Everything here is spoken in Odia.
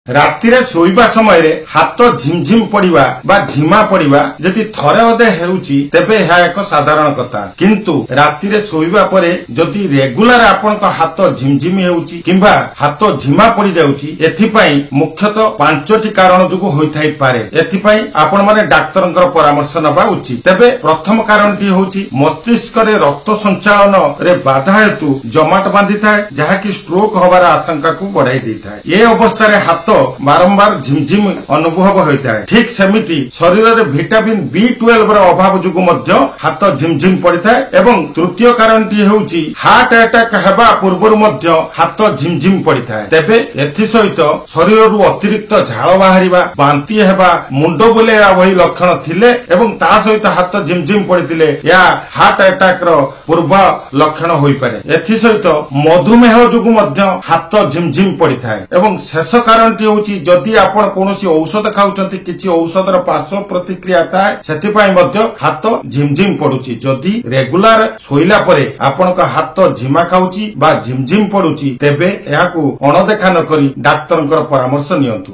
ରାତିରେ ଶୋଇବା ସମୟରେ ହାତ ଝିମଝିମ ପଡିବା ବା ଝିମା ପଡିବା ଯଦି ଥରେ ଅଧେ ହେଉଛି ତେବେ ଏହା ଏକ ସାଧାରଣ କଥା, କିନ୍ତୁ ରାତିରେ ଶୋଇବା ପରେ ଯଦି ରେଗୁଲାର ଆପଣଙ୍କ ହାତ ଝିମଝିମ ହେଉଛି କିମ୍ବା ହାତ ଝିମା ପଡିଯାଉଛି, ଏଥିପାଇଁ ମୁଖ୍ୟତଃ 5ଟି କାରଣ ଯୋଗୁଁ ହୋଇଥାଇପାରେ। ଏଥିପାଇଁ ଆପଣମାନେ ଡାକ୍ତରଙ୍କର ପରାମର୍ଶ ନେବା ଉଚିତ। ତେବେ ପ୍ରଥମ କାରଣଟି ହେଉଛି ମସ୍ତିଷ୍କରେ ରକ୍ତ ସଞ୍ଚାଳନରେ ବାଧା ହେତୁ ଜମାଟ ବାନ୍ଧିଥାଏ, ଯାହାକି ଷ୍ଟ୍ରୋକ ହେବାର ଆଶଙ୍କାକୁ ବଢାଇ ଦେଇଥାଏ। ଏ ଅବସ୍ଥାରେ ହାତ ବାରମ୍ବାର ଝିମଝିମ ଅନୁଭବ ହୋଇଥାଏ। ଠିକ୍ ସେମିତି ଶରୀରରେ ଭିଟାମିନ B12 ର ଅଭାବ ଯୋଗୁଁ ମଧ୍ୟ ହାତ ଝିମଝିମ ପଡିଥାଏ। ଏବଂ ତୃତୀୟ କାରଣଟି ହେଉଛି ହାର୍ଟ ଆଟାକ ହେବା ପୂର୍ବରୁ ମଧ୍ୟ ହାତ ଝିମଝିମ ପଡିଥାଏ। ତେବେ ଏଥିସହିତ ଶରୀରରୁ ଅତିରିକ୍ତ ଝାଳ ବାହାରିବା, ବାନ୍ତି ହେବା, ମୁଣ୍ଡ ବୁଲେଇବା ଭଳି ଲକ୍ଷଣ ଥିଲେ ଏବଂ ତା ସହିତ ହାତ ଝିମଝିମ ପଡିଥିଲେ ଏହା ହାର୍ଟ ଆଟାକ ର ପୂର୍ବ ଲକ୍ଷଣ ହୋଇପାରେ। ଏଥିସହିତ ମଧୁମେହ ଯୋଗୁଁ ମଧ୍ୟ ହାତ ଝିମଝିମ ପଡିଥାଏ। ଏବଂ ଶେଷ କାରଣଟି ହେଉଛି ଯଦି ଆପଣ କୌଣସି ଔଷଧ ଖାଉଛନ୍ତି, କିଛି ଔଷଧର ପାର୍ଶ୍ୱ ପ୍ରତିକ୍ରିୟା ଥାଏ, ସେଥିପାଇଁ ମଧ୍ୟ ହାତ ଝିମଝିମ ପଡୁଛି। ଯଦି ରେଗୁଲାର ଶୋଇଲା ପରେ ଆପଣଙ୍କ ହାତ ଝିମା ଖାଉଛି ବା ଝିମଝିମ ପଡୁଛି, ତେବେ ଏହାକୁ ଅଣଦେଖା ନ କରି ଡାକ୍ତରଙ୍କର ପରାମର୍ଶ ନିଅନ୍ତୁ।